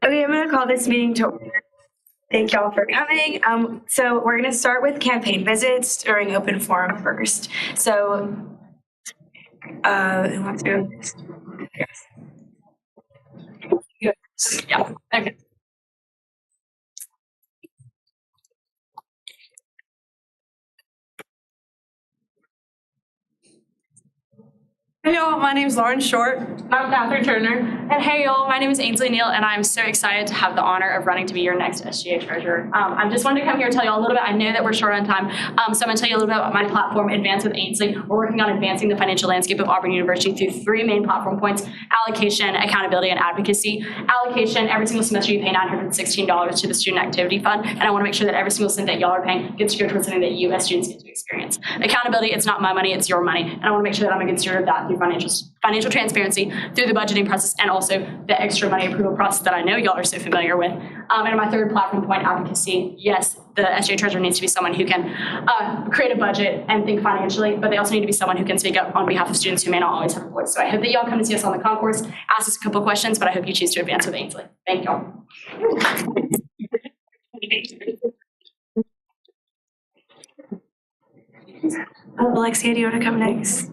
Okay, I'm going to call this meeting to order. Thank y'all for coming. So we're going to start with campaign visits during open forum first. So, who wants to go first? Yes. Yeah. Okay. Hey y'all, my name is Lauren Short. I'm Catherine Turner. And hey y'all, my name is Ainsley Neal, and I'm so excited to have the honor of running to be your next SGA treasurer. I just wanted to come here and tell you all a little bit. I know that we're short on time, so I'm going to tell you a little bit about my platform, Advance with Ainsley. We're working on advancing the financial landscape of Auburn University through three main platform points: allocation, accountability, and advocacy. Allocation, every single semester you pay $916 to the Student Activity Fund, and I want to make sure that every single cent that y'all are paying gets to go towards something that you as students get to experience. Accountability, it's not my money, it's your money, and I want to make sure that I'm a good steward of that through financial transparency, through the budgeting process, and also the extra money approval process that I know y'all are so familiar with. And my third platform point, advocacy. Yes, the SGA treasurer needs to be someone who can create a budget and think financially, but they also need to be someone who can speak up on behalf of students who may not always have a voice. So I hope that y'all come to see us on the concourse, ask us a couple of questions, but I hope you choose to advance with Ainsley. Thank y'all. Alexia, do you want to come next?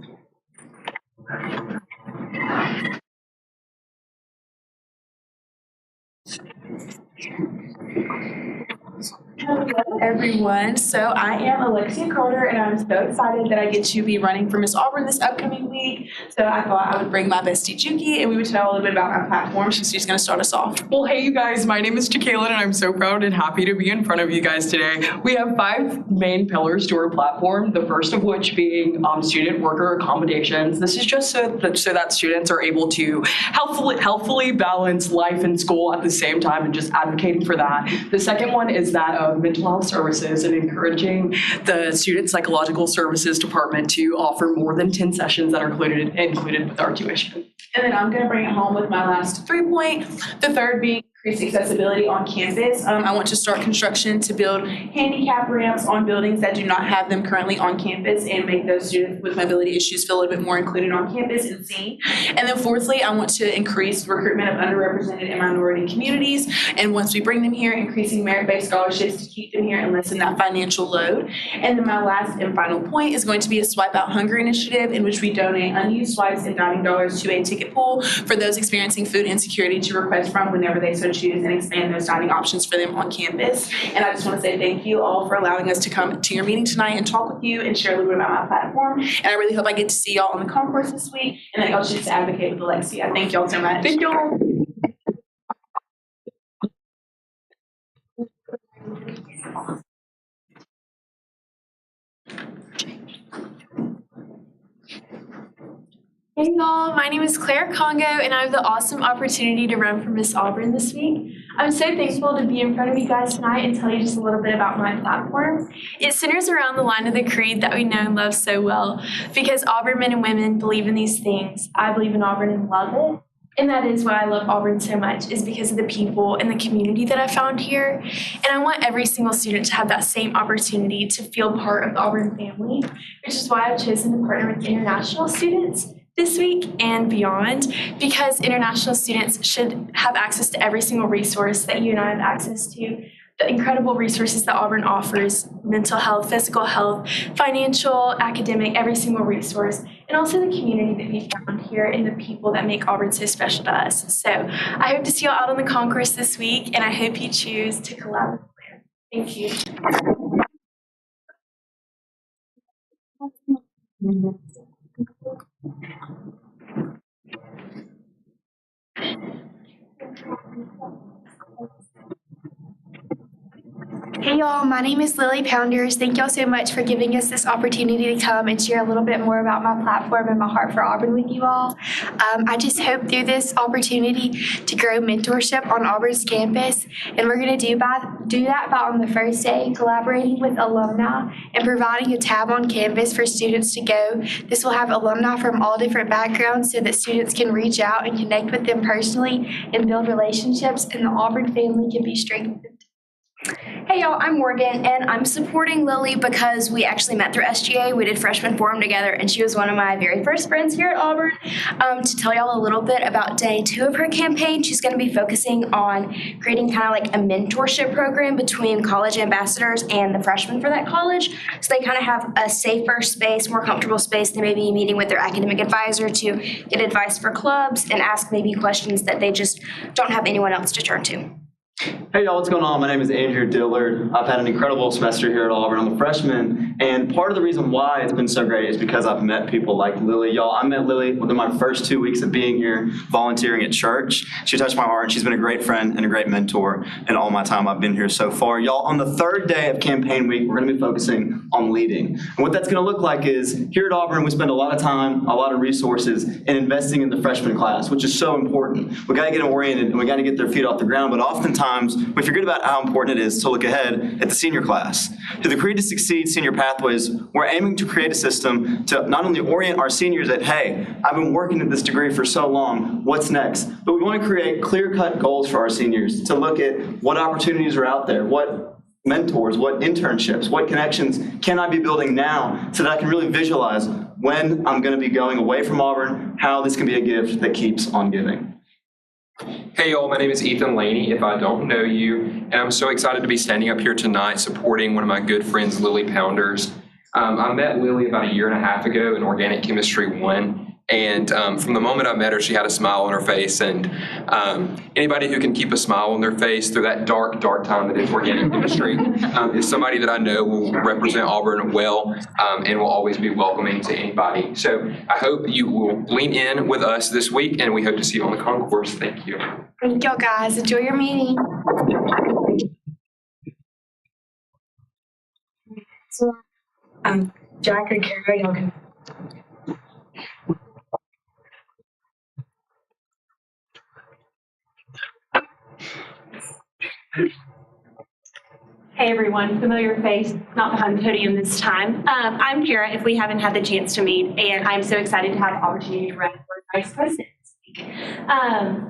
Hello everyone. So I am Alexia Carter, and I'm so excited that I get to be running for Miss Auburn this upcoming week. So I thought I would bring my bestie Juki, and we would tell a little bit about my platform. She's just going to start us off. Well, hey you guys, my name is Jacqueline, and I'm so proud and happy to be in front of you guys today. We have 5 main pillars to our platform, the first of which being student worker accommodations. This is just so that students are able to healthfully balance life and school at the same time, and just advocating for that. The second one is that of mental health services and encouraging the student psychological services department to offer more than 10 sessions that are included with our tuition. And then I'm going to bring it home with my last 3 point. The third being increased accessibility on campus. I want to start construction to build handicap ramps on buildings that do not have them currently on campus, and make those students with mobility issues feel a little bit more included on campus and seen. And then fourthly, I want to increase recruitment of underrepresented and minority communities. And once we bring them here, increasing merit-based scholarships to keep them here and lessen that financial load. And then my last and final point is going to be a Swipe Out Hunger initiative, in which we donate unused swipes and dining dollars to a ticket pool for those experiencing food insecurity to request from whenever they so choose, and expand those dining options for them on campus. And I just want to say thank you all for allowing us to come to your meeting tonight and talk with you and share a little bit about my platform. And I really hope I get to see y'all on the concourse this week, and that y'all choose to advocate with Alexia. Thank y'all so much. Thank y'all. Hey y'all, my name is Claire Congo, and I have the awesome opportunity to run for Miss Auburn this week. I'm so thankful to be in front of you guys tonight and tell you just a little bit about my platform. It centers around the line of the creed that we know and love so well, because Auburn men and women believe in these things. I believe in Auburn and love it. And that is why I love Auburn so much, is because of the people and the community that I found here. And I want every single student to have that same opportunity to feel part of the Auburn family, which is why I've chosen to partner with international students this week and beyond, because international students should have access to every single resource that you and I have access to. The incredible resources that Auburn offers: mental health, physical health, financial, academic, every single resource, and also the community that we found here and the people that make Auburn so special to us. So I hope to see you all out on the concourse this week, and I hope you choose to collaborate. Thank you. Hey y'all, my name is Lily Pounders. Thank y'all so much for giving us this opportunity to come and share a little bit more about my platform and my heart for Auburn with you all. I just hope through this opportunity to grow mentorship on Auburn's campus, and we're going to do that by on the first day collaborating with alumni and providing a tab on campus for students to go. This will have alumni from all different backgrounds so that students can reach out and connect with them personally and build relationships, and the Auburn family can be strengthened. Hey y'all, I'm Morgan and I'm supporting Lily because we actually met through SGA. We did freshman forum together and she was one of my very first friends here at Auburn. To tell y'all a little bit about day 2 of her campaign, she's going to be focusing on creating kind of like a mentorship program between college ambassadors and the freshmen for that college. So they kind of have a safer space, more comfortable space. They may be meeting with their academic advisor to get advice for clubs and ask maybe questions that they just don't have anyone else to turn to. Hey y'all, what's going on? My name is Andrew Dillard. I've had an incredible semester here at Auburn. I'm a freshman, and part of the reason why it's been so great is because I've met people like Lily. Y'all, I met Lily within my first 2 weeks of being here, volunteering at church. She touched my heart, and she's been a great friend and a great mentor in all my time I've been here so far. Y'all, on the 3rd day of campaign week, we're going to be focusing on leading. And what that's going to look like is, here at Auburn, we spend a lot of time, a lot of resources in investing in the freshman class, which is so important. We got to get them oriented, and we got to get their feet off the ground, but oftentimes, we forget about how important it is to look ahead at the senior class. Through the Creed to Succeed senior pathways, we're aiming to create a system to not only orient our seniors at, hey, I've been working at this degree for so long, what's next? But we want to create clear-cut goals for our seniors to look at what opportunities are out there, what mentors, what internships, what connections can I be building now so that I can really visualize when I'm going to be going away from Auburn, how this can be a gift that keeps on giving. Hey y'all, my name is Ethan Laney, if I don't know you, and I'm so excited to be standing up here tonight supporting one of my good friends, Lily Pounders. I met Lily about 1.5 years ago in Organic Chemistry 1, and from the moment I met her, she had a smile on her face, and anybody who can keep a smile on their face through that dark, dark time that is organic chemistry is somebody that I know will represent Auburn well and will always be welcoming to anybody. So I hope you will lean in with us this week, and we hope to see you on the concourse. Thank you. Thank y'all guys. Enjoy your meeting. So, Jack or Kara, y'all can. Hey everyone, familiar face, not behind the podium this time. I'm Kara, if we haven't had the chance to meet, and I'm so excited to have the opportunity to run for Vice President.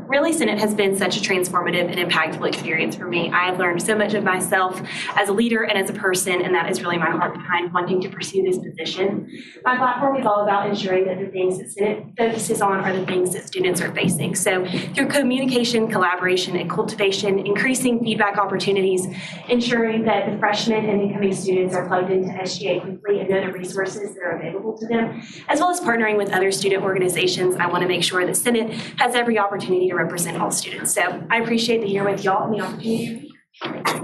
Really, Senate has been such a transformative and impactful experience for me. I have learned so much of myself as a leader and as a person, and that is really my heart behind wanting to pursue this position. My platform is all about ensuring that the things that Senate focuses on are the things that students are facing. So through communication, collaboration, and cultivation, increasing feedback opportunities, ensuring that the freshmen and incoming students are plugged into SGA quickly and know the resources that are available to them, as well as partnering with other student organizations, I want to make sure that Senate has every opportunity to represent all students. So I appreciate the year with y'all and the opportunity to be here.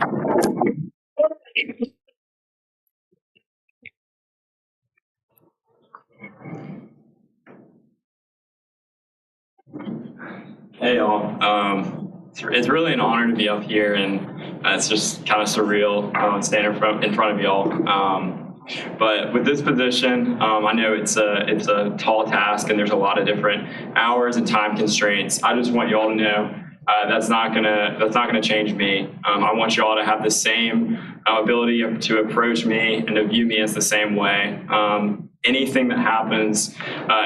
Hey y'all, it's really an honor to be up here, and it's just kind of surreal standing in front of y'all. But with this position, I know it's a tall task, and there's a lot of different hours and time constraints. I just want y'all to know that's not gonna change me. I want y'all to have the same ability to approach me and to view me as the same way. Anything that happens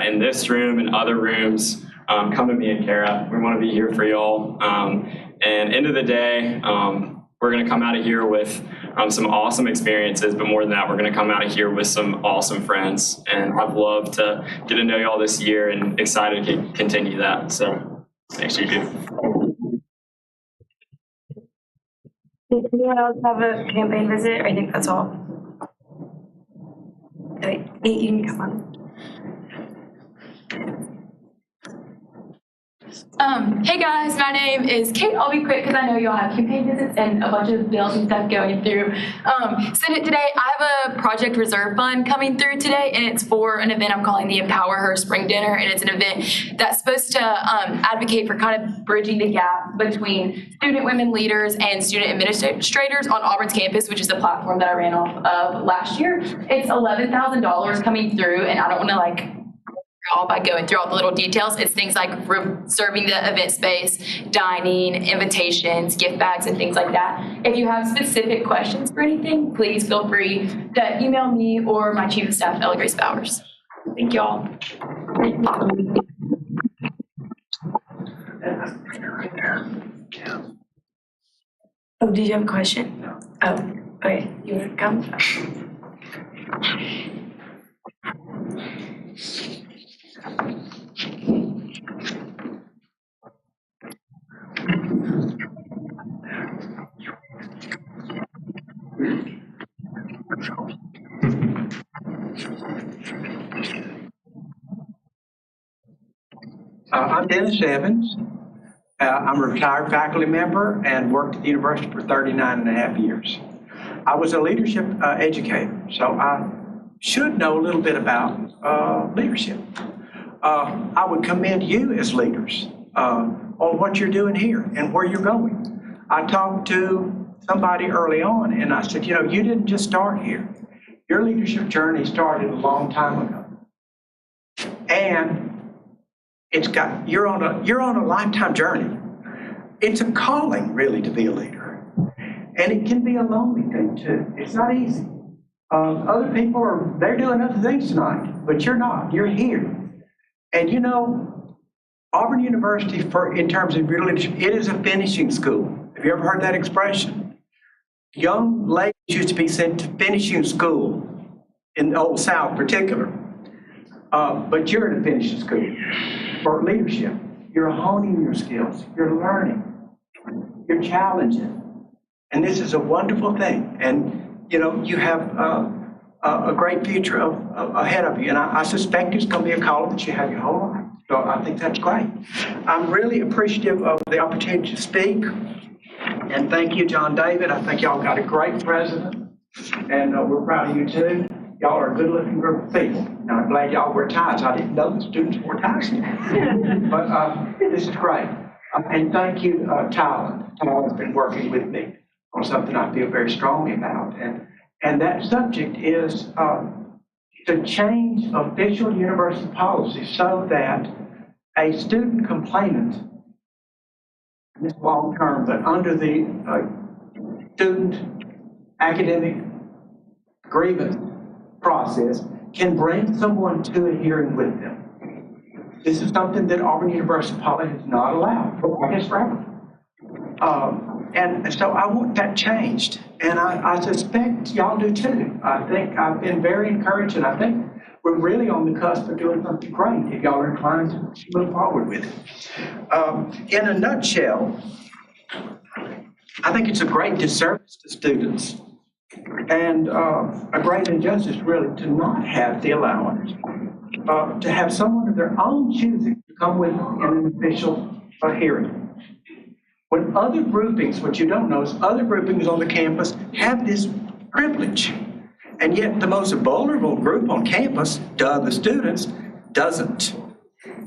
in this room and other rooms, come to me and Kara. We want to be here for y'all. And end of the day, we're going to come out of here with some awesome experiences, but more than that, we're going to come out of here with some awesome friends. And I've loved to get to know y'all this year and excited to continue that. So thanks, you too. Does anyone else have a campaign visit? I think that's all. Okay, you can come on. Hey guys, my name is Kate. I'll be quick because I know y'all have campaign visits and a bunch of bills and stuff going through. Senate today, I have a Project Reserve Fund coming through today, and it's for an event I'm calling the Empower Her Spring Dinner, and it's an event that's supposed to advocate for kind of bridging the gap between student women leaders and student administrators on Auburn's campus, which is the platform that I ran off of last year. It's $11,000 coming through, and I don't want to all by going through all the little details. It's things like reserving the event space, dining, invitations, gift bags, and things like that. If you have specific questions for anything, please feel free to email me or my Chief of Staff, Ella Grace Bowers. Thank y'all. Oh, did you have a question? Oh, okay, you want to come? I'm Dennis Evans. I'm a retired faculty member and worked at the university for 39 and a half years. I was a leadership educator, so I should know a little bit about leadership. I would commend you as leaders on what you're doing here and where you're going. I talked to somebody early on and I said, you didn't just start here. Your leadership journey started a long time ago. And you're on a lifetime journey. It's a calling, really, to be a leader. And it can be a lonely thing, too. It's not easy. Other people they're doing other things tonight, but you're not. You're here. And Auburn University, in terms of your leadership, it is a finishing school. Have you ever heard that expression? Young ladies used to be sent to finishing school, in the Old South particular. But you're in a finishing school for leadership. You're honing your skills. You're learning. You're challenging. And this is a wonderful thing. And, you have a great future ahead of you. And I suspect it's going to be a calling that you have your whole life. So I think that's great. I'm really appreciative of the opportunity to speak. And thank you, John David. I think y'all got a great president. And we're proud of you, too. Y'all are a good-looking group of people. And I'm glad y'all wear ties. I didn't know the students wore ties. But this is great. And thank you, Tyler. Tyler's been working with me on something I feel very strongly about. And that subject is to change official university policy so that a student complainant, and this is long term, but under the student academic grievance process, can bring someone to a hearing with them. This is something that Auburn University policy has not allowed, I guess, forever. And so I want that changed. And I suspect y'all do too. I think I've been very encouraged, and I think we're really on the cusp of doing something great if y'all are inclined to move forward with it. In a nutshell, I think it's a great disservice to students and a great injustice, really, to not have the allowance to have someone of their own choosing to come with in an official hearing. When other groupings, what you don't know is other groupings on the campus have this privilege, and yet the most vulnerable group on campus, the students, doesn't.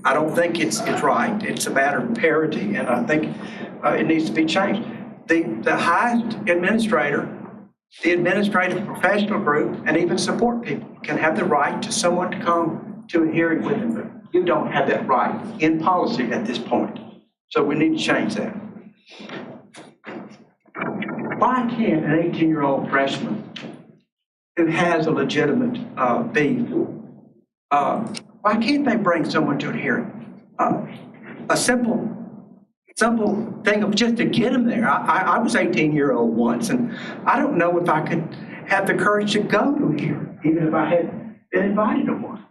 I don't think it's right. It's a matter of parity, and I think it needs to be changed. The highest administrator, the administrative professional group, and even support people can have the right to someone to come to a hearing with them, but you don't have that right in policy at this point. So we need to change that. Why can't an 18-year-old freshman who has a legitimate beef, why can't they bring someone to a hearing? A simple thing of just to get them there. I was 18-year-old once, and I don't know if I could have the courage to go to a hearing, even if I had been invited to one.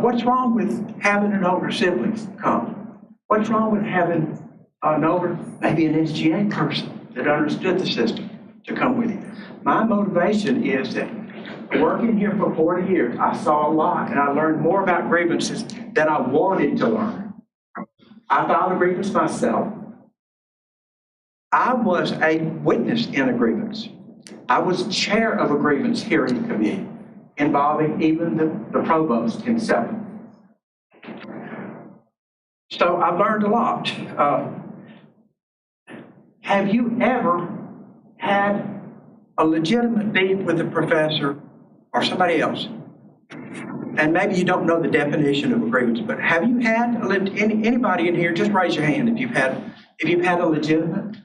What's wrong with having an older sibling come? What's wrong with having an older, maybe an SGA person that understood the system to come with you? My motivation is that working here for 40 years, I saw a lot, and I learned more about grievances than I wanted to learn. I filed a grievance myself. I was a witness in a grievance. I was chair of a grievance hearing committee involving even the provost himself. So I've learned a lot. Have you ever had a legitimate beef with a professor or somebody else? And maybe you don't know the definition of a grievance, but have you had anybody in here? Just raise your hand if you've had a legitimate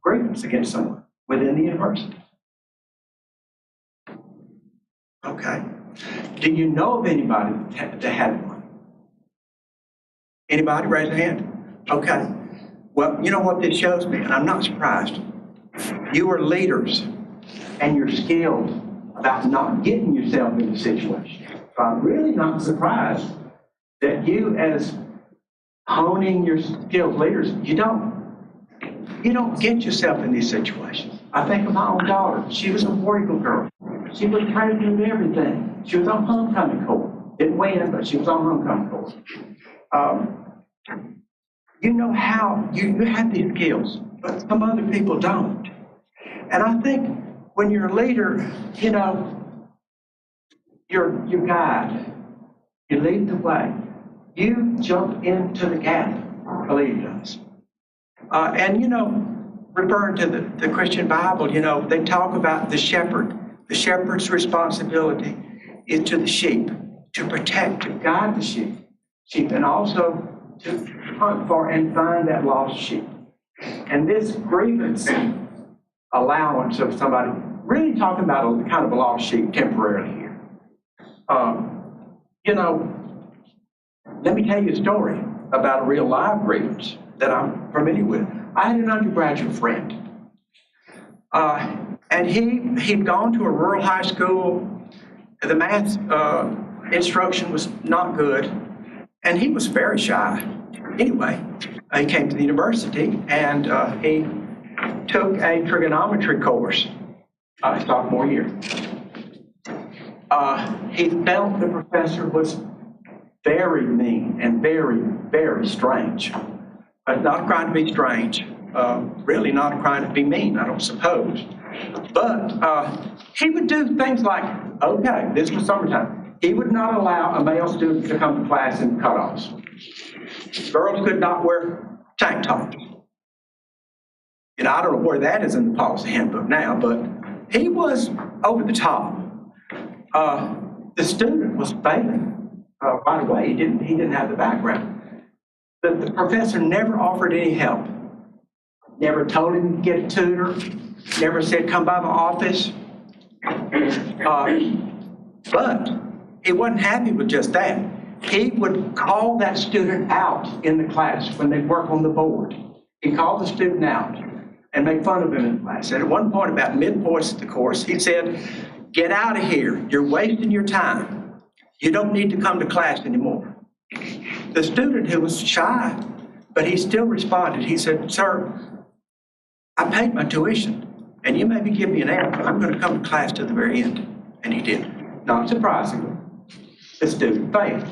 grievance against someone within the university. Okay. Do you know of anybody that had one? Anybody? Raise a hand. Okay. Well, you know what this shows me, and I'm not surprised. You are leaders, and you're skilled about not getting yourself into situations. So I'm really not surprised that you, as honing your skills leaders, you don't get yourself in these situations. I think of my own daughter. She was a War Eagle girl. She was president of everything. She was on homecoming court. Didn't win, but she was on homecoming court. You know how you have these skills, but some other people don't. And I think when you're a leader, you know, you're guide. You lead the way. You jump into the gap, a leader does. And, you know, referring to the Christian Bible, you know, they talk about the shepherd. The shepherd's responsibility is to the sheep, to protect, to guide the sheep, and also to hunt for and find that lost sheep. And this grievance allowance of somebody, really talking about a kind of a lost sheep temporarily here. You know, let me tell you a story about a real live grievance that I'm familiar with. I had an undergraduate friend, and he'd gone to a rural high school. The math instruction was not good, and he was very shy. Anyway, he came to the university, and he took a trigonometry course his sophomore year. He felt the professor was very mean and very, very strange. Not trying to be strange, really not trying to be mean, I don't suppose. But he would do things like, okay, this was summertime. He would not allow a male student to come to class in cutoffs. Girls could not wear tank tops. You know, I don't know where that is in the policy handbook now, but he was over the top. The student was failing right away. He didn't have the background. The professor never offered any help. Never told him to get a tutor. Never said, come by my office. But he wasn't happy with just that. He would call that student out in the class when they work on the board. He called the student out and made fun of him in class. And at one point, about mid-course of the course, he said, get out of here. You're wasting your time. You don't need to come to class anymore. The student, who was shy, but he still responded. He said, sir, I paid my tuition, and you maybe give me an F, but I'm going to come to class to the very end. And he did. Not surprisingly, the student failed.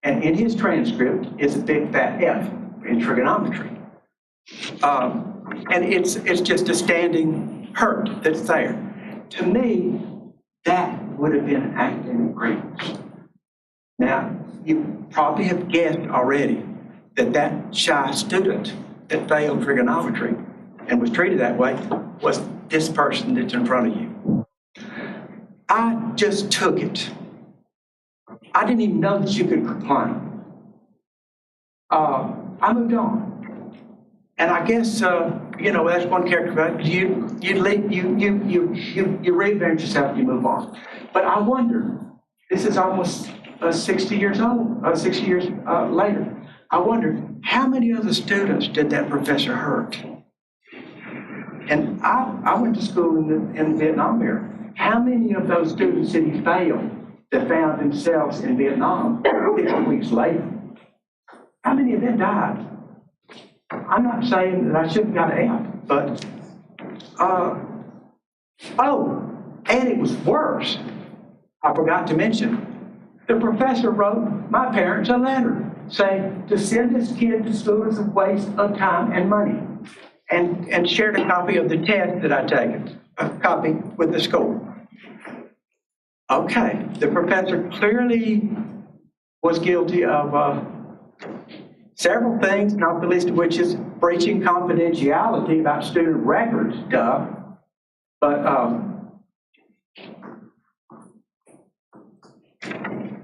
And in his transcript is a big fat F in trigonometry. And it's just a standing hurt that's there. To me, that would have been an academic grievance. Now, you probably have guessed already that shy student that failed trigonometry and was treated that way was this person that's in front of you. I just took it. I didn't even know that you could complain. I moved on. And I guess, you know, that's one character. You reinvent yourself and you move on. But I wonder, this is almost 60 years old, 60 years later. I wonder, how many other students did that professor hurt? And I went to school in the Vietnam era. How many of those students did he fail that found themselves in Vietnam 6 weeks later? How many of them died? I'm not saying that I shouldn't have got an F, but, and it was worse. I forgot to mention, the professor wrote my parents a letter saying to send this kid to school is a waste of time and money, and shared a copy of the test that I'd taken, a copy with the score. Okay, the professor clearly was guilty of several things, not the least of which is breaching confidentiality about student records,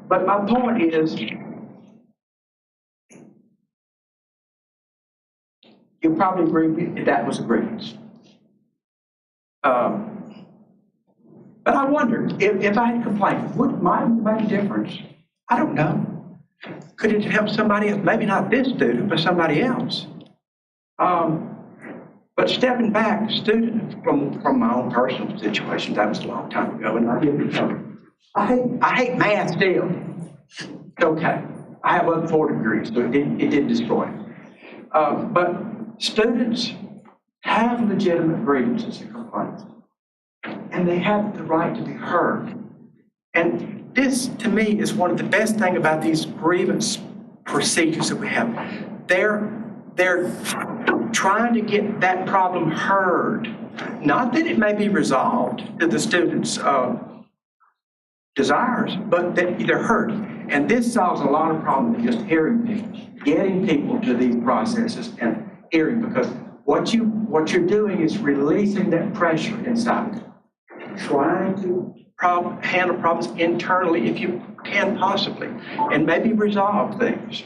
But my point is, you probably agree that was a grievance. But I wonder, if I had complained, might it make a difference? I don't know. Could it help somebody else? Maybe not this student, but somebody else. But But stepping back, students, from my own personal situation, that was a long time ago, and I did become, I hate math still. It's okay. I have other 4 degrees, so it didn't destroy it. But students have legitimate grievances and complaints, and they have the right to be heard. And this, to me, is one of the best things about these grievance procedures that we have. They're trying to get that problem heard. Not that it may be resolved to the student's desires, but that they're heard. And this solves a lot of problems with just hearing people, getting people to these processes and hearing, because what you're doing is releasing that pressure inside, trying to handle problems internally if you can possibly, and maybe resolve things.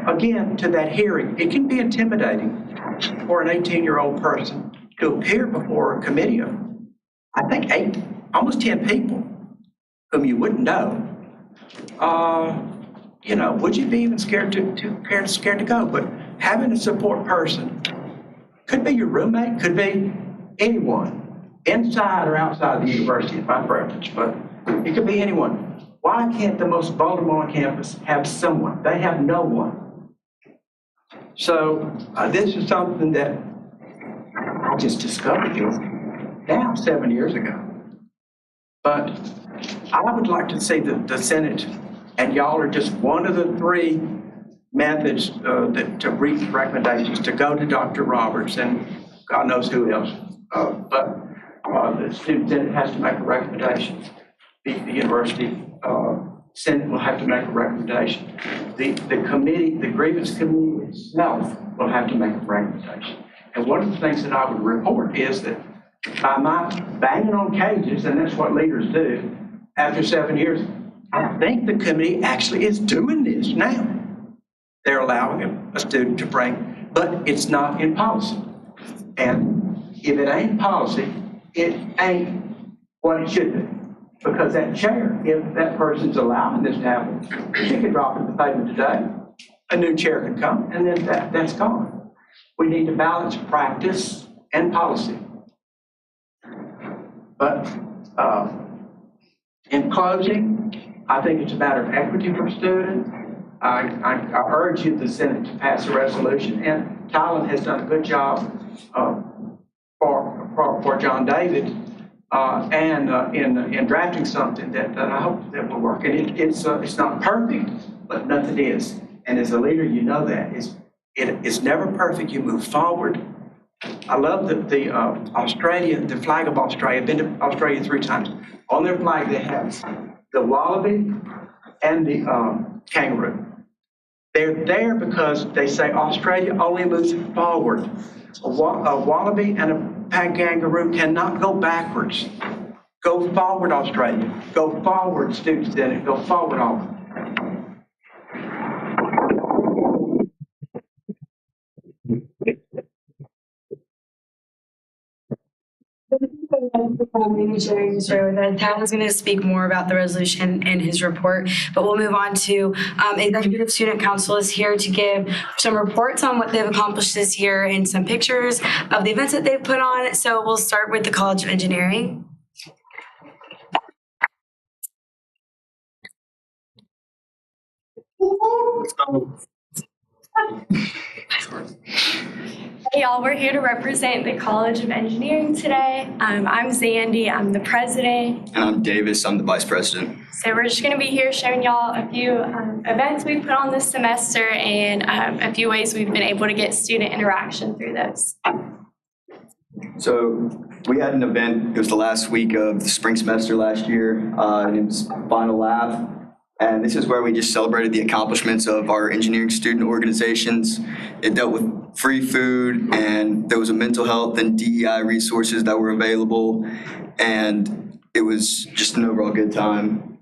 Again, to that hearing, it can be intimidating for an 18-year-old person to appear before a committee of, I think, almost 10 people whom you wouldn't know. Would you be even scared to go? But having a support person, could be your roommate, could be anyone, inside or outside the university, is my preference, but it could be anyone. Why can't the most vulnerable on campus have someone? They have no one. So this is something that I just discovered now 7 years ago. But I would like to see the Senate, and y'all are just one of the 3 methods to reach recommendations, to go to Dr. Roberts and God knows who else. But the student Senate has to make a recommendation. The university Senate will have to make a recommendation. The committee, the grievance committee itself will have to make a recommendation. And one of the things that I would report is that by my banging on cages, and that's what leaders do, after 7 years, I think the committee actually is doing this now. They're allowing a student to bring, but it's not in policy. And if it ain't policy, it ain't what it should be. Because that chair, if that person's allowing this to happen, she could drop in the pavement today, a new chair could come, and then that's gone. We need to balance practice and policy. But in closing, I think it's a matter of equity for students. I urge you, the Senate, to pass a resolution, and Tylen has done a good job for John David in drafting something that I hope that will work. And it's not perfect, but nothing is. And as a leader, you know that it's never perfect. You move forward. I love the Australia, the flag of Australia. I've been to Australia 3 times. On their flag, they have the wallaby and the kangaroo. They're there because they say Australia only moves forward. A wallaby and a kangaroo cannot go backwards. Go forward, Australia. Go forward, students in it. Go forward, Auburn. Tylen's going to speak more about the resolution in his report, but we'll move on to Executive Student Council is here to give some reports on what they've accomplished this year and some pictures of the events that they've put on. So we'll start with the College of Engineering. Hey y'all, we're here to represent the College of Engineering today. I'm Zandy, I'm the president. And I'm Davis, I'm the vice president. So we're just going to be here showing y'all a few events we've put on this semester and a few ways we've been able to get student interaction through those. So we had an event, it was the last week of the spring semester last year, and it was Final Lab. And this is where we just celebrated the accomplishments of our engineering student organizations. It dealt with free food, and there was a mental health and DEI resources that were available, and it was just an overall good time.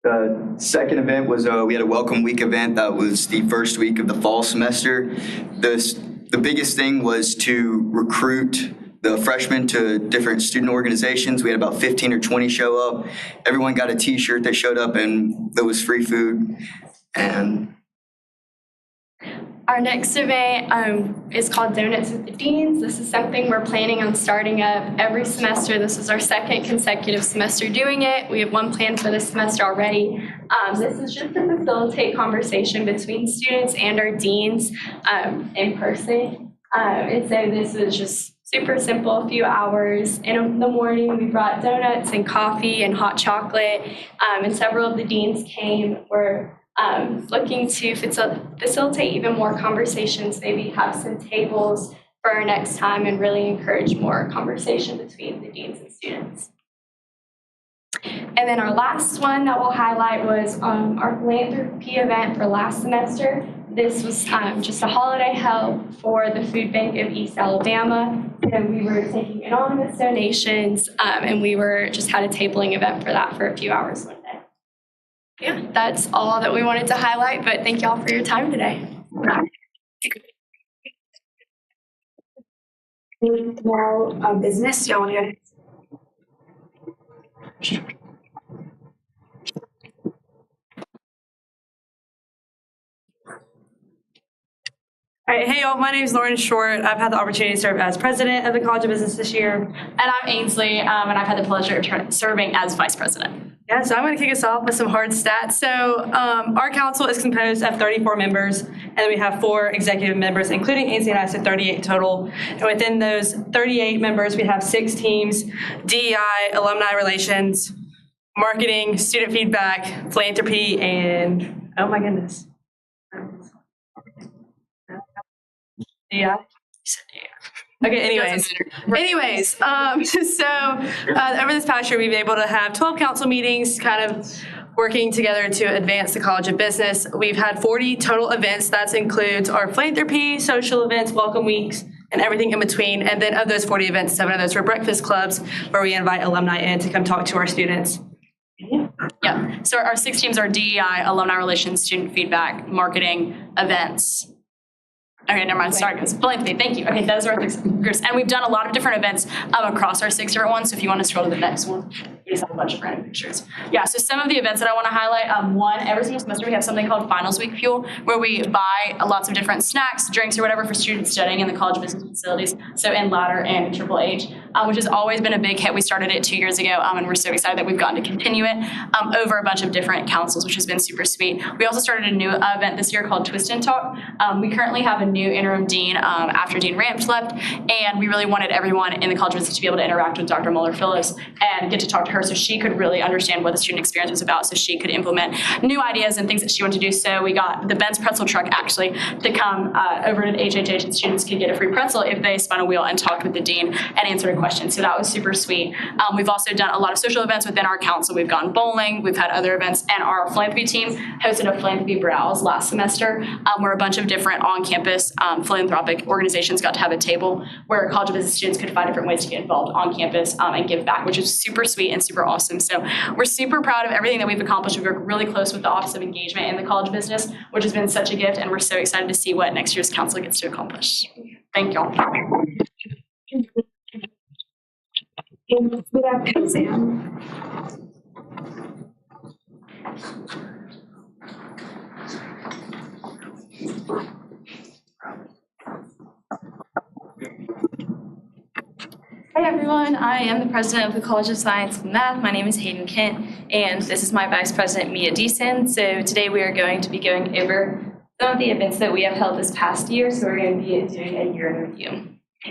The second event was we had a welcome week event that was the first week of the fall semester. The biggest thing was to recruit the freshmen to different student organizations. We had about 15 or 20 show up. Everyone got a t-shirt that showed up, and there was free food. And Our next event is called Donuts with the Deans. This is something we're planning on starting up every semester. This is our second consecutive semester doing it. We have one planned for this semester already. This is just to facilitate conversation between students and our deans in person. And so this is just super simple, a few hours. In the morning, we brought donuts and coffee and hot chocolate, and several of the deans came. We're looking to facilitate even more conversations, maybe have some tables for our next time and really encourage more conversation between the deans and students. And then our last one that we'll highlight was our philanthropy event for last semester. This was just a holiday help for the food bank of East Alabama. So we were taking anonymous donations and we were just had a tabling event for that for a few hours one day. Yeah, that's all that we wanted to highlight, but thank y'all for your time today. Now, business, y'all want to go? All right, hey y'all, my name is Lauren Short. I've had the opportunity to serve as president of the College of Business this year. And I'm Ainsley, and I've had the pleasure of serving as vice president. Yeah, so I'm going to kick us off with some hard stats. So our council is composed of 34 members, and then we have 4 executive members, including Ainsley and I, so 38 total. And within those 38 members, we have 6 teams: DEI, alumni relations, marketing, student feedback, philanthropy, and oh my goodness. Yeah. Okay, anyways, so over this past year, we've been able to have 12 council meetings kind of working together to advance the College of Business. We've had 40 total events. That includes our philanthropy, social events, welcome weeks, and everything in between. And then of those 40 events, 7 of those were breakfast clubs where we invite alumni in to come talk to our students. Yeah, so our 6 teams are DEI, alumni relations, student feedback, marketing, events. Okay, never mind. Sorry, guys. Philanthropy. Thank you. Okay, those are our groups. And we've done a lot of different events across our 6 different ones. So if you want to scroll to the next one, we just have a bunch of random pictures. Yeah, so some of the events that I want to highlight, one, every single semester we have something called Finals Week Fuel, where we buy lots of different snacks, drinks, or whatever for students studying in the College of Business facilities. So in Ladder and Triple H, which has always been a big hit. We started it 2 years ago, and we're so excited that we've gotten to continue it over a bunch of different councils, which has been super sweet. We also started a new event this year called Twist and Talk. We currently have a new interim dean after Dean Ramps left, and we really wanted everyone in the College of Business to be able to interact with Dr. Muller-Phillips and get to talk to her so she could really understand what the student experience was about, so she could implement new ideas and things that she wanted to do. So we got the Ben's pretzel truck actually to come over to HHH, and students could get a free pretzel if they spun a wheel and talked with the dean and answered a question. So that was super sweet. We've also done a lot of social events within our council. We've gone bowling, we've had other events, and our philanthropy team hosted a philanthropy browse last semester where a bunch of different on-campus philanthropic organizations got to have a table where College of Business students could find different ways to get involved on campus and give back, which is super sweet and super awesome. So we're super proud of everything that we've accomplished. We've worked really close with the Office of Engagement in the College of Business, which has been such a gift, and we're so excited to see what next year's council gets to accomplish. Thank y'all. Hi everyone, I am the president of the College of Science and Math. My name is Hayden Kent, and this is my vice president, Mia Deason. So today we are going to be going over some of the events that we have held this past year. So we're going to be doing a year in review.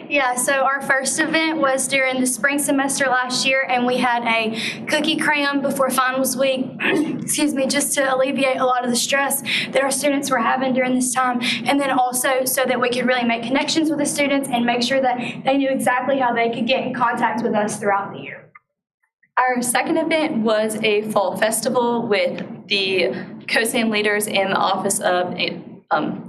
Yeah, so our first event was during the spring semester last year, and we had a cookie cram before finals week, excuse me, just to alleviate a lot of the stress that our students were having during this time, and then also so that we could really make connections with the students and make sure that they knew exactly how they could get in contact with us throughout the year. Our second event was a fall festival with the COSAM leaders in the Office of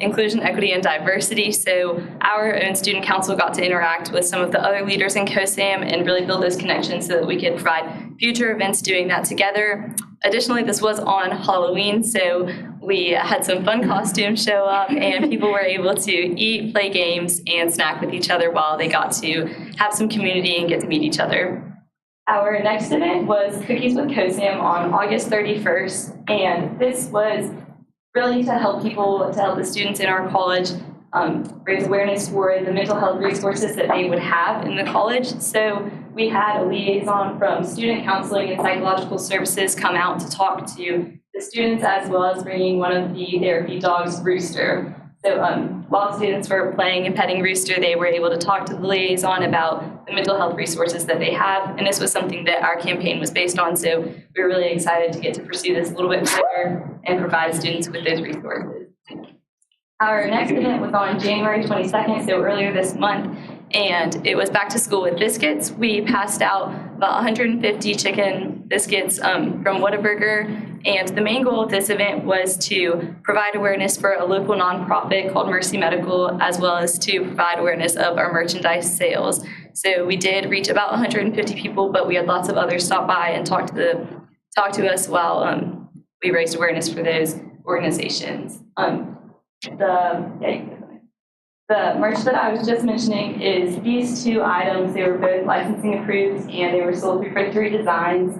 Inclusion, Equity, and Diversity. So our own student council got to interact with some of the other leaders in COSAM and really build those connections so that we could provide future events doing that together. Additionally, this was on Halloween, so we had some fun costumes show up, and people were able to eat, play games, and snack with each other while they got to have some community and get to meet each other. Our next event was Cookies with COSAM on August 31st, and this was really to help the students in our college raise awareness for the mental health resources that they would have in the college. So we had a liaison from student counseling and psychological services come out to talk to the students, as well as bringing one of the therapy dogs, Rooster. So while students were playing and petting Rooster, they were able to talk to the liaison about the mental health resources that they have. And this was something that our campaign was based on. So we were really excited to get to pursue this a little bit further and provide students with those resources. Our next event was on January 22nd, so earlier this month, and it was back to school with biscuits. We passed out about 150 chicken biscuits from Whataburger. And the main goal of this event was to provide awareness for a local nonprofit called Mercy Medical, as well as to provide awareness of our merchandise sales. So we did reach about 150 people, but we had lots of others stop by and talk to us while we raised awareness for those organizations. The merch that I was just mentioning is these two items. They were both licensing approved, and they were sold through Victory Designs.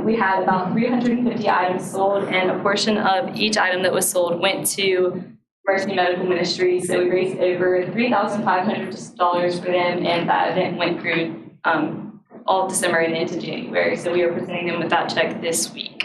We had about 350 items sold, and a portion of each item that was sold went to Mercy Medical Ministry. So we raised over $3,500 for them, and that event went through all of December and into January. So we are presenting them with that check this week.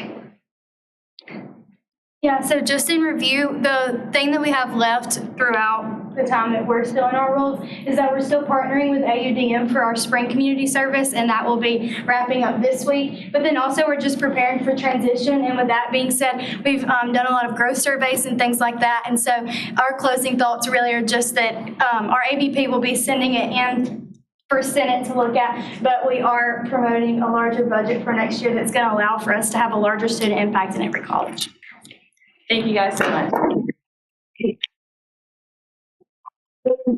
Yeah, so just in review, the thing that we have left throughout the time that we're still in our roles is that we're still partnering with AUDM for our spring community service, and that will be wrapping up this week. But then also we're just preparing for transition, and with that being said, we've done a lot of growth surveys and things like that. And so our closing thoughts really are just that our AVP will be sending it in for Senate to look at, but we are promoting a larger budget for next year that's going to allow for us to have a larger student impact in every college. Thank you guys so much.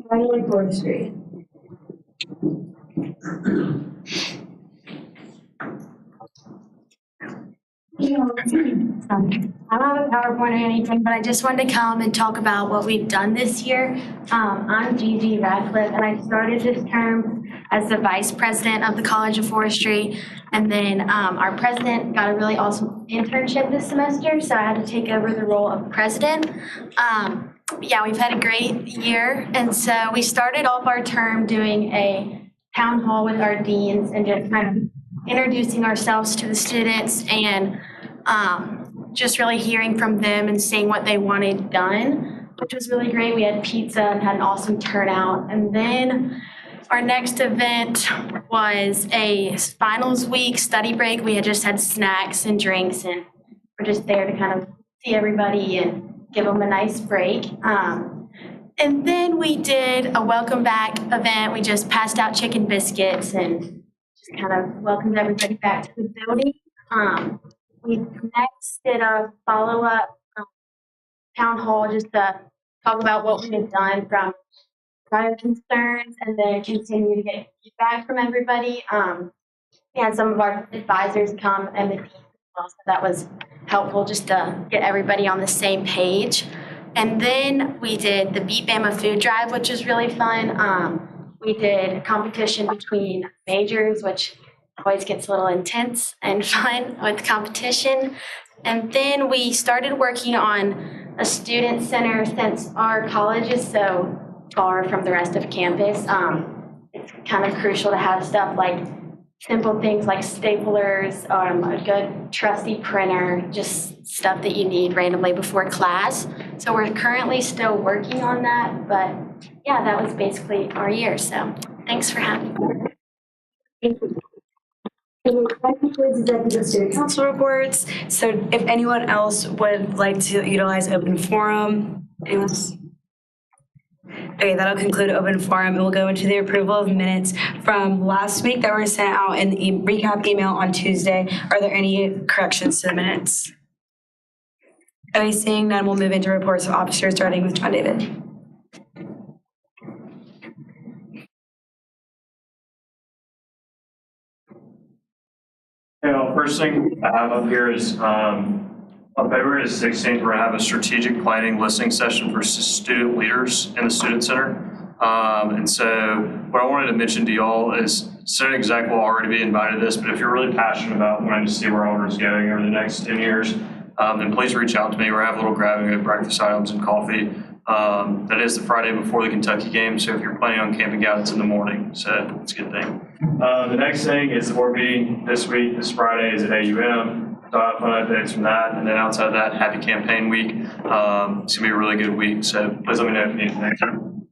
Finally, 4th Street. I don't have a PowerPoint or anything, but I just wanted to come and talk about what we've done this year. I'm Gigi Radcliffe, and I started this term as the vice president of the College of Forestry. And then our president got a really awesome internship this semester, so I had to take over the role of president. Yeah, we've had a great year. And so we started off our term doing a town hall with our deans and just kind of introducing ourselves to the students and just really hearing from them and seeing what they wanted done, which was really great. We had pizza and had an awesome turnout. And then our next event was a finals week study break. We had just had snacks and drinks, and we're just there to kind of see everybody and give them a nice break. And then we did a welcome back event. We just passed out chicken biscuits and just kind of welcomed everybody back to the building. We next did a follow-up town hall just to talk about what we had done from prior concerns and then continue to get feedback from everybody. We had some of our advisors come and the team as well, so that was helpful just to get everybody on the same page. And then we did the Beat Bama food drive, which was really fun. We did a competition between majors, which always gets a little intense and fun with competition. And then we started working on a student center since our college is so far from the rest of campus. It's kind of crucial to have stuff like simple things like staplers, a good trusty printer, just stuff that you need randomly before class. So we're currently still working on that, but yeah, that was basically our year. So thanks for having me. That concludes executive student council reports. So if anyone else would like to utilize open forum, anyone else? Okay, that'll conclude open forum, and we'll go into the approval of minutes from last week that were sent out in the recap email on Tuesday. Are there any corrections to the minutes? Okay, seeing none, we'll move into reports of officers, starting with John David. First thing I have up here is on February 16th, we're going to have a strategic planning listening session for student leaders in the Student Center. And so what I wanted to mention to y'all is Senate Exec will already be invited to this, but if you're really passionate about wanting to see where Auburn is going over the next 10 years, then please reach out to me. We're having a little grabbing of breakfast items and coffee. That is the Friday before the Kentucky game, so if you're planning on camping out, it's in the morning, so it's a good thing. The next thing is the board meeting this week, this Friday is at AUM. Fun updates from that, and then outside of that, happy campaign week. It's gonna be a really good week, so please let me know if you need anything.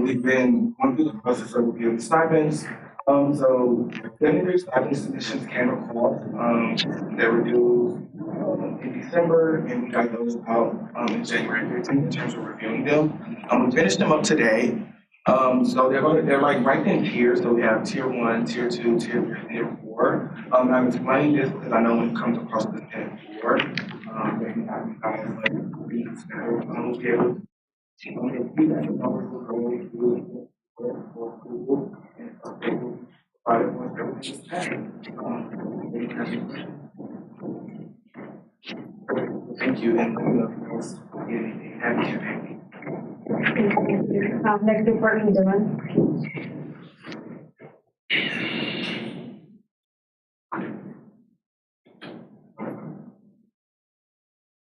We've been going through the process of reviewing the stipends. So technically stipend submissions came across. They were due in December, and we got those out in January 15th in terms of reviewing them. We finished them up today. So they're like ranked in tiers. So we have tier 1, tier 2, tier 3, tier 4. I'm explaining this because I know when it comes across the tier 4, they can have you guys like read the standard. We'll be able to feedback the numbers will go through for approval and approval provided once everything is passed. Thank you, and happy campaign. Next report from Dylan.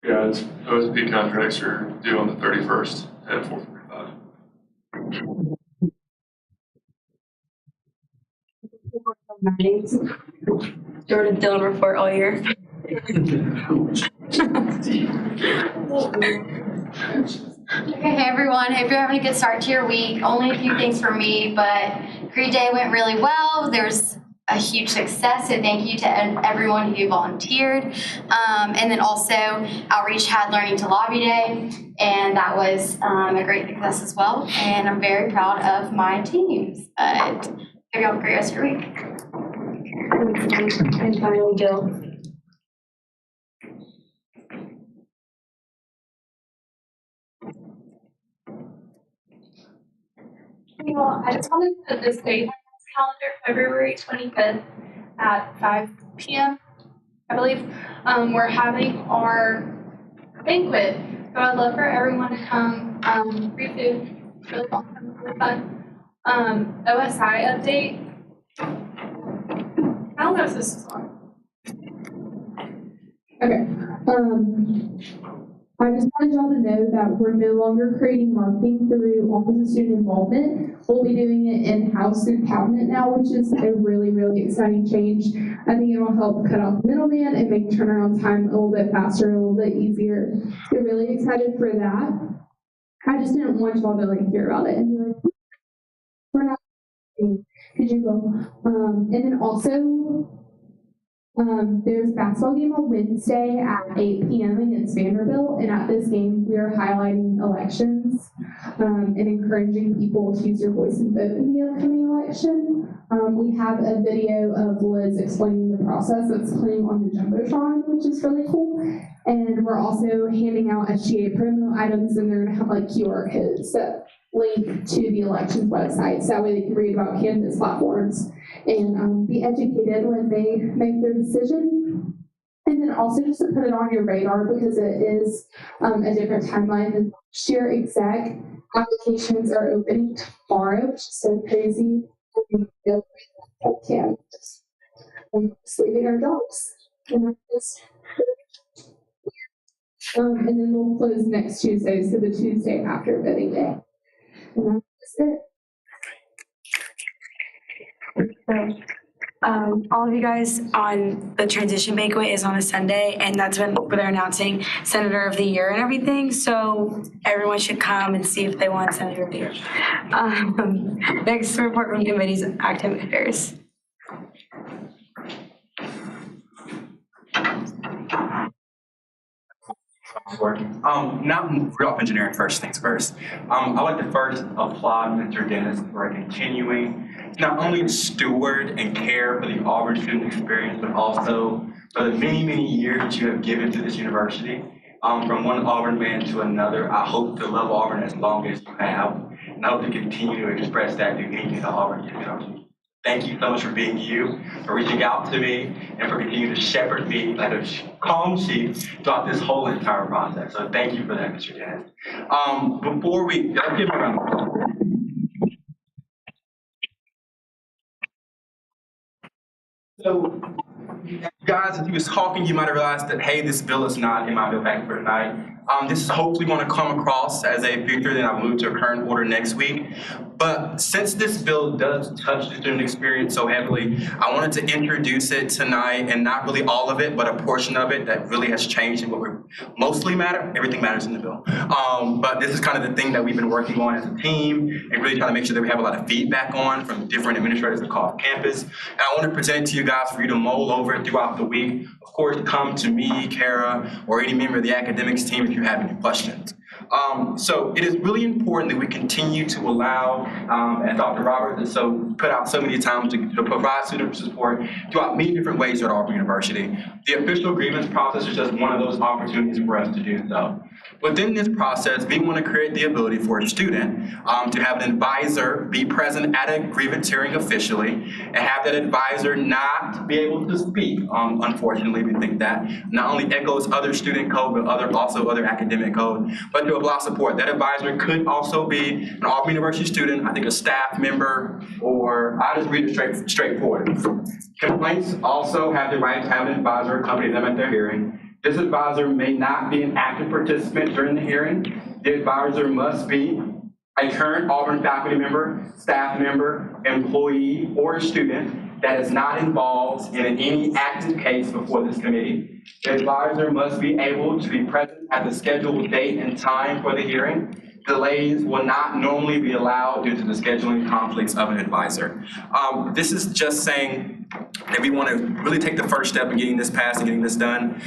Guys, OSP contracts are due on the 31st at 4:45. Jordan Dylan report all year. Okay, hey everyone. Hope you're having a good start to your week. Only a few things for me, but Creed Day went really well. There was a huge success, so thank you to everyone who volunteered. And then also, Outreach had Learning to Lobby Day, and that was a great success as well. And I'm very proud of my teams. But hope you have a great rest of your week. And finally, Jill. Well, I just wanted to put this date on this calendar, February 25th at 5 p.m. I believe we're having our banquet. So I'd love for everyone to come. Free food. It's really awesome. Really fun. OSI update. I don't know if this is on. Okay. I just wanted y'all to know that we're no longer creating marketing through Office of Student Involvement. We'll be doing it in-house through Cabinet now, which is a really, really exciting change. I think it will help cut off the middleman and make turnaround time a little bit faster, a little bit easier. We're really excited for that. I just didn't want y'all to hear about it and be like, we're not, could you go? And then also, there's a basketball game on Wednesday at 8 p.m. against Vanderbilt, and at this game, we are highlighting elections and encouraging people to use their voice and vote in the upcoming election. We have a video of Liz explaining the process that's playing on the Jumbotron, which is really cool. And we're also handing out SGA promo items, and they're going to have QR codes that link to the elections website, so that way they can read about candidates' platforms and be educated when they make their decision. And then also just to put it on your radar, because it is a different timeline than last year. Exec applications are opening tomorrow, which is so crazy. Can't just leaving our jobs. And then we'll close next Tuesday, so the Tuesday after voting day. And that's it. So, all of you guys on the transition banquet is on a Sunday, and that's when they're announcing Senator of the Year and everything. So everyone should come and see if they want Senator of the Year. Next report from committees, active affairs. Not real off engineering first things first. I'd like to first applaud Mr. Dennis for continuing to not only steward and care for the Auburn student experience, but also for the many, many years that you have given to this university. From one Auburn man to another, I hope to love Auburn as long as you have, and I hope to continue to express that through anything that Auburn gives you. Thank you so much for being you, for reaching out to me, and for continuing to shepherd me like a calm sheep throughout this whole entire process. So thank you for that, Mr. Dennis. Before we, let's give him a round of applause. So, guys, as he was talking, you might have realized that, hey, this bill is not in my bill packet for tonight. This is hopefully going to come across as a future, then I'll move to a current order next week. But since this bill does touch the student experience so heavily, I wanted to introduce it tonight, and not really all of it, but a portion of it that really has changed and what we mostly matter. Everything matters in the bill. But this is kind of the thing that we've been working on as a team and really trying to make sure that we have a lot of feedback on from different administrators across campus. And I want to present it to you guys for you to mull over throughout the week. Of course, come to me, Kara, or any member of the academics team if you have any questions. So it is really important that we continue to allow, as Dr. Roberts has put out so many times, to provide student support throughout many different ways at Auburn University. The official grievance process is just one of those opportunities for us to do so. Within this process, we want to create the ability for a student to have an advisor be present at a grievance hearing officially, and have that advisor not be able to speak. Unfortunately, we think that not only echoes other student code, but also other academic code, but to allow support. That advisor could also be an Auburn University student, I think a staff member, or I'll just read it straightforward. Complaints also have the right to have an advisor accompany them at their hearing. This advisor may not be an active participant during the hearing. The advisor must be a current Auburn faculty member, staff member, employee, or student that is not involved in any active case before this committee. The advisor must be able to be present at the scheduled date and time for the hearing. Delays will not normally be allowed due to the scheduling conflicts of an advisor. This is just saying that we want to really take the first step in getting this passed and getting this done.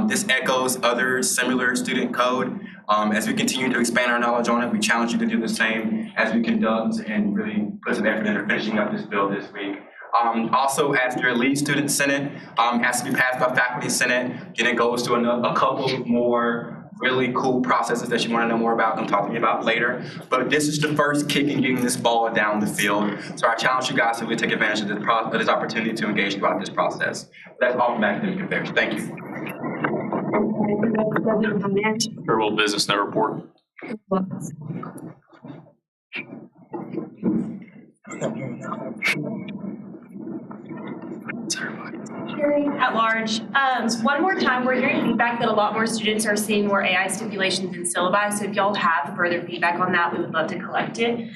This echoes other similar student code. As we continue to expand our knowledge on it, we challenge you to do the same as we conduct and really put some effort into finishing up this bill this week. Also, as your lead student senate has to be passed by faculty senate, then it goes to a couple more really cool processes that you want to know more about and talk to me about later. But this is the first kick in getting this ball down the field. So I challenge you guys to really take advantage of this opportunity to engage throughout this process. That's all from academic affairs. Thank you. Fairwell Business Net Report. Hearing at large. One more time, we're hearing feedback that a lot more students are seeing more AI stipulations in syllabi. So if y'all have further feedback on that, we would love to collect it.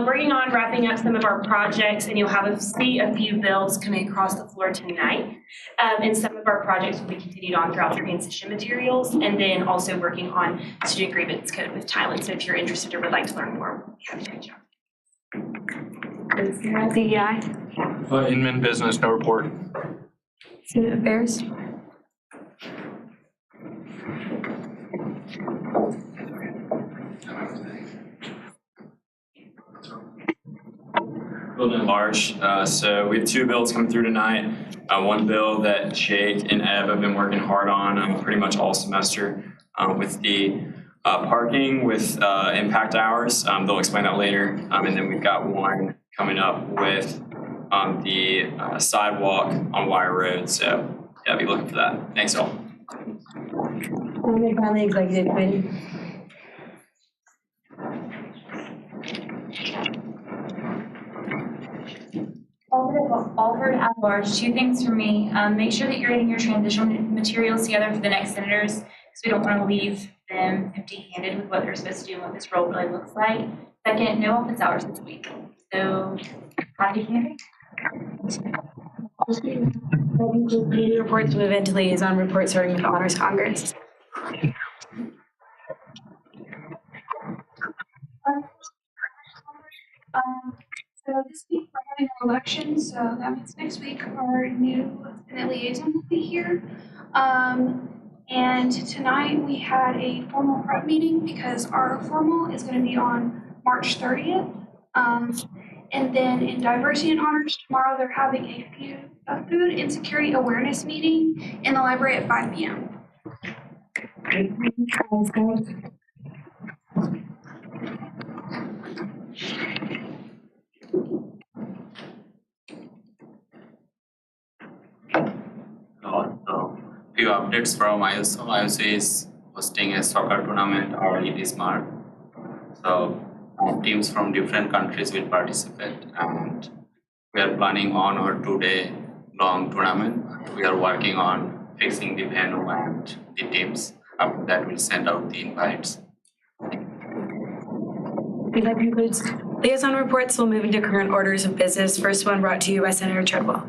Working on wrapping up some of our projects, and you'll see a few bills coming across the floor tonight. And some of our projects will be continued on throughout the transition materials, and then also working on student grievance code with Thailand. So if you're interested or would like to learn more, we'll be happy to reach out. SGA. Inman Business, no report. Student affairs. Building at large. So we have two bills coming through tonight. One bill that Jake and Ev have been working hard on pretty much all semester with the parking with impact hours. They'll explain that later. And then we've got one coming up with the sidewalk on Wire Road. So yeah, be looking for that. Thanks all. On the executive committee. Auburn at large, two things for me. Make sure that you're getting your transition materials together for the next senators, because we don't want to leave them empty-handed with what they're supposed to do and what this role really looks like. Second, no office hours this week. So, happy camping. Committee reports, move into liaison reports, starting with the Honors Congress. So this week we're having an election, so that means next week our new Senate liaison will be here. And tonight we had a formal prep meeting because our formal is going to be on March 30th. And then in diversity and honors tomorrow they're having a food insecurity awareness meeting in the library at 5 p.m. updates from IOSO. IOSO is hosting a soccer tournament or it is March. So teams from different countries will participate, and we are planning on our 2-day long tournament. We are working on fixing the venue and the teams. After that, we'll send out the invites. That concludes liaison reports. We'll move into current orders of business. First one brought to you by Senator Treadwell.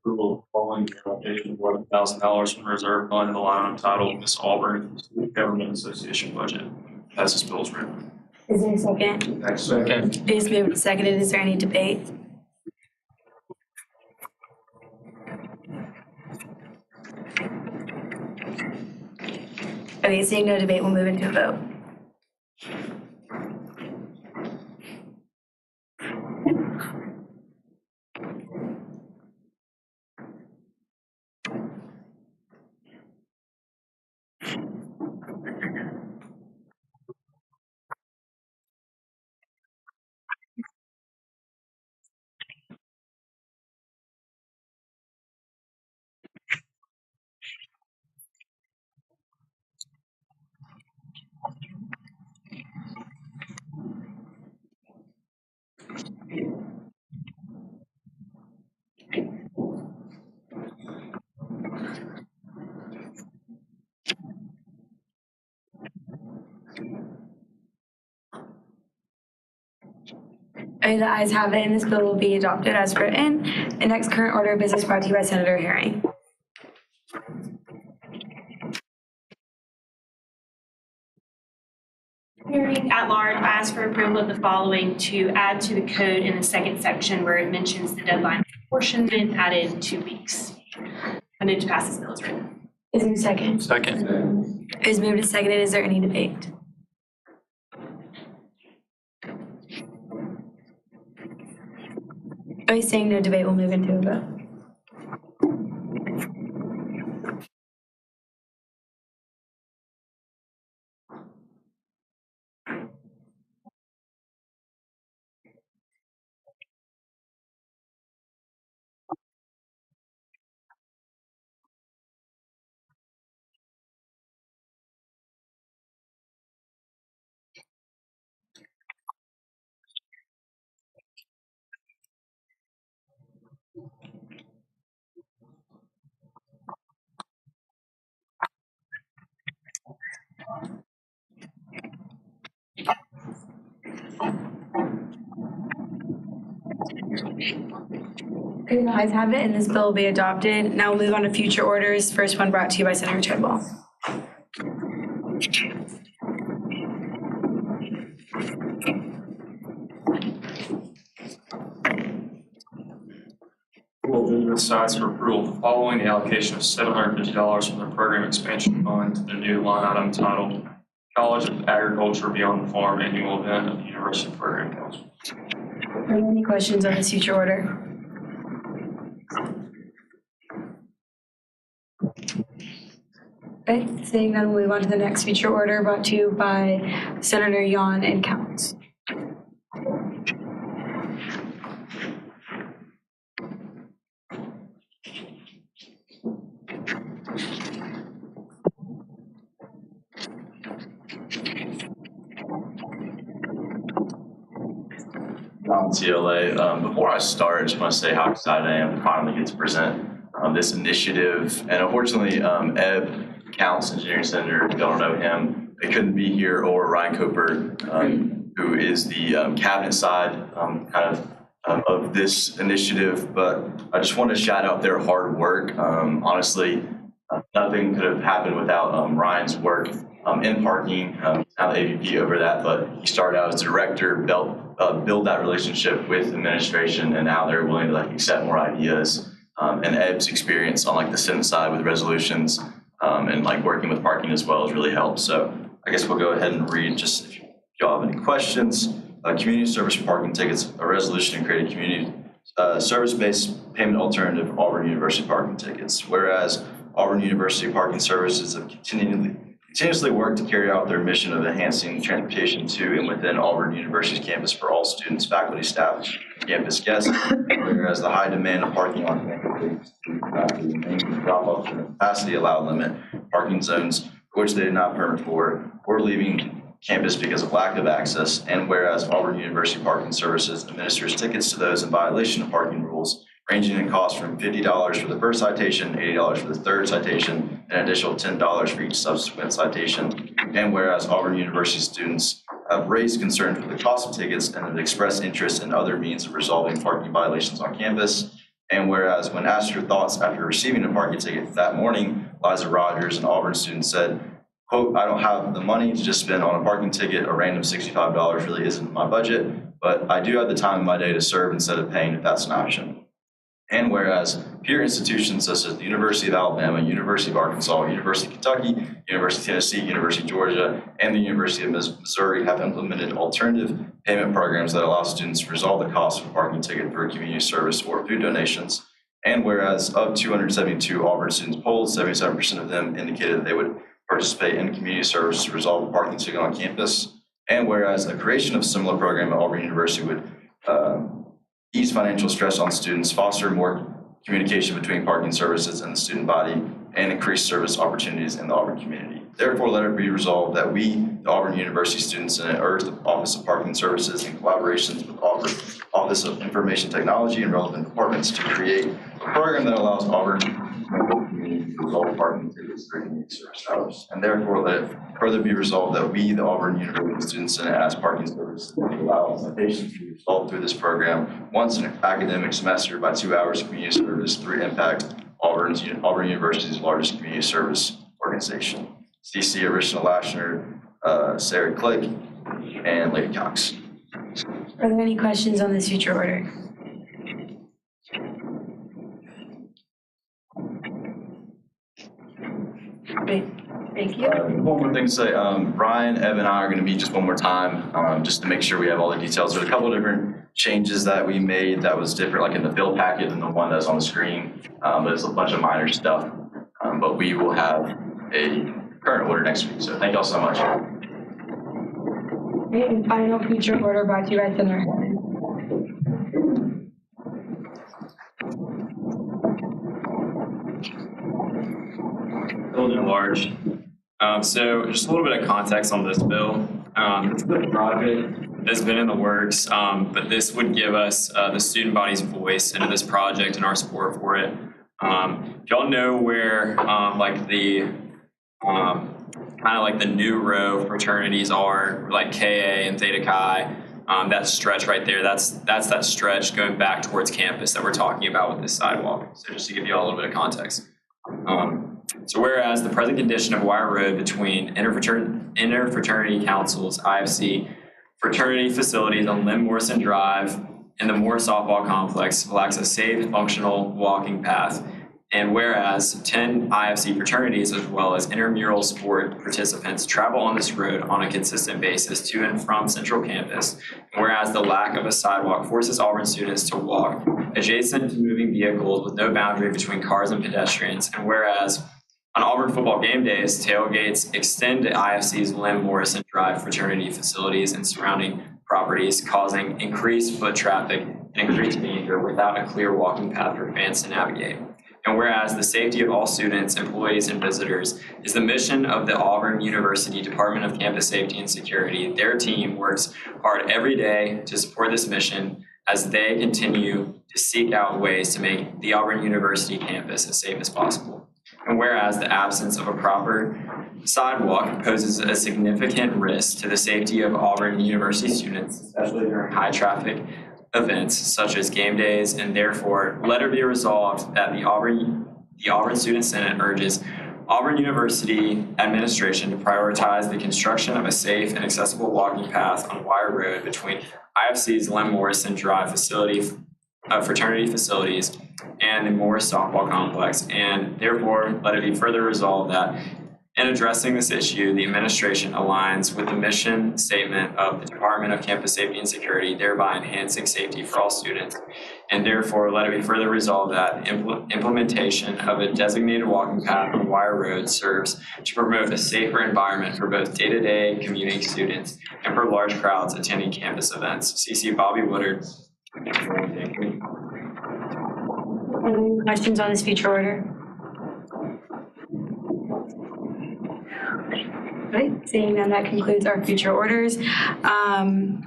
Approval following the allocation of $11,000 from reserve fund in the line item titled Miss Auburn Government Association budget. Passes bills written. Is there a second? Second. It is moved and seconded. Is there any debate? Okay, seeing no debate, we'll move into a vote. Okay, the ayes have it, and this bill will be adopted as written. The next current order of business brought to you by Senator Herring. Hearing at large, I ask for approval of the following to add to the code in the second section where it mentions the deadline for apportionment added 2 weeks. I need to pass this bill as written. Is there a second? Second. It is moved and seconded. Is there any debate? Okay, seeing no debate, we'll move into a vote. Okay, the ayes have it, and this bill will be adopted. Now we'll move on to future orders. First one brought to you by Senator Treadwell. Business sides for approval. The following the allocation of $750 from the program expansion fund to the new line item titled College of Agriculture Beyond the Farm Annual Event of the University Program Council. Are there any questions on this future order? Okay, seeing none, we'll move on to the next future order brought to you by Senator Yon and Counts. CLA. Before I start, I just want to say how excited I am to finally get to present this initiative. And unfortunately, Eb Counts, Engineering Senator, if y'all don't know him, they couldn't be here, or Ryan Cooper, who is the cabinet side of this initiative. But I just want to shout out their hard work. Honestly, nothing could have happened without Ryan's work in parking. He's now the AVP over that, but he started out as director, build that relationship with administration, and now they're willing to accept more ideas. And Eb's experience on the Senate side with resolutions and working with parking as well has really helped. So I guess we'll go ahead and read, just if y'all have any questions. Community service for parking tickets, a resolution to create a community service-based payment alternative for Auburn University parking tickets. Whereas Auburn University Parking Services have continuously worked to carry out their mission of enhancing transportation to and within Auburn University's campus for all students, faculty, staff, and campus guests. Whereas the high demand of parking on campus drop-off to the capacity allowed limit parking zones for which they did not permit for, or leaving campus because of lack of access. And whereas Auburn University Parking Services administers tickets to those in violation of parking rules, ranging in cost from $50 for the first citation, $80 for the third citation, and an additional $10 for each subsequent citation. And whereas Auburn University students have raised concerns with the cost of tickets and have expressed interest in other means of resolving parking violations on campus. And whereas when asked her thoughts after receiving a parking ticket that morning, Liza Rogers, an Auburn student, said, quote, "I don't have the money to just spend on a parking ticket. A random $65 really isn't my budget, but I do have the time in my day to serve instead of paying if that's an option." And whereas peer institutions such as the University of Alabama, University of Arkansas, University of Kentucky, University of Tennessee, University of Georgia, and the University of Missouri have implemented alternative payment programs that allow students to resolve the cost of a parking ticket through community service or food donations. And whereas of 272 Auburn students polled, 77% of them indicated that they would participate in community service to resolve a parking ticket on campus. And whereas the creation of a similar program at Auburn University would ease financial stress on students, foster more communication between parking services and the student body, and increase service opportunities in the Auburn community. Therefore, let it be resolved that we, the Auburn University Student Senate, urge the Office of Parking Services in collaborations with Office of Information Technology and relevant departments to create a program that allows Auburn community to resolve parking tickets through community service hours. And therefore, let it further be resolved that we, the Auburn University Student Senate, as parking services, allow citations to be resolved through this program once an academic semester by 2 hours of community service through Impact, Auburn University's largest community service organization. CC, Arishna Lashner, Sarah Click, and Lady Cox. Are there any questions on this future order? Great. Thank you. One more thing to say, Brian, Ev, and I are going to meet just one more time, just to make sure we have all the details. There's a couple of different changes that we made that was different, like in the bill packet than the one that's on the screen, but it's a bunch of minor stuff. But we will have a current order next week, so thank y'all so much. Okay, and final future order brought to you by Senator Hammond. Building large. So just a little bit of context on this bill. It's a project that's been in the works, but this would give us the student body's voice into this project and our support for it. If y'all know where like the kind of like the new row fraternities are, like KA and Theta Chi, that stretch right there, that's that stretch going back towards campus that we're talking about with this sidewalk. So just to give you all a little bit of context. So whereas the present condition of Wire Road between interfraternity councils, IFC, fraternity facilities on Lynn Morrison Drive and the Moore Softball Complex lacks a safe, functional walking path. And whereas 10 IFC fraternities as well as intramural sport participants travel on this road on a consistent basis to and from Central Campus, and whereas the lack of a sidewalk forces Auburn students to walk adjacent to moving vehicles with no boundary between cars and pedestrians, and whereas on Auburn football game days, tailgates extend to IFC's Lynn Morrison Drive fraternity facilities and surrounding properties, causing increased foot traffic and increased danger without a clear walking path for fans to navigate. And whereas the safety of all students, employees, and visitors is the mission of the Auburn University Department of Campus Safety and Security, their team works hard every day to support this mission as they continue to seek out ways to make the Auburn University campus as safe as possible. And whereas the absence of a proper sidewalk poses a significant risk to the safety of Auburn University students, especially during high traffic events such as game days, and therefore let it be resolved that the Auburn Student Senate urges Auburn University administration to prioritize the construction of a safe and accessible walking path on Wire Road between IFC's Lynn Morrison Drive fraternity facilities and the Moore Softball Complex, and therefore let it be further resolved that In addressing this issue, the administration aligns with the mission statement of the Department of Campus Safety and Security, thereby enhancing safety for all students. And therefore, let it be further resolved that implementation of a designated walking path on wire roads serves to promote a safer environment for both day-to-day commuting students and for large crowds attending campus events. CC Bobby Woodard. Any questions on this feature order? Right, seeing none, that concludes our future orders.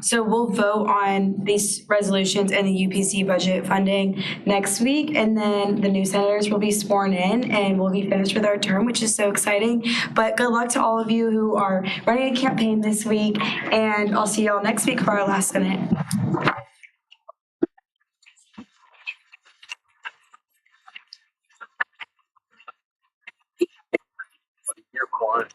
So we'll vote on these resolutions and the UPC budget funding next week, and then the new senators will be sworn in and we'll be finished with our term, which is so exciting. But good luck to all of you who are running a campaign this week, and I'll see y'all next week for our last Senate. You're quiet.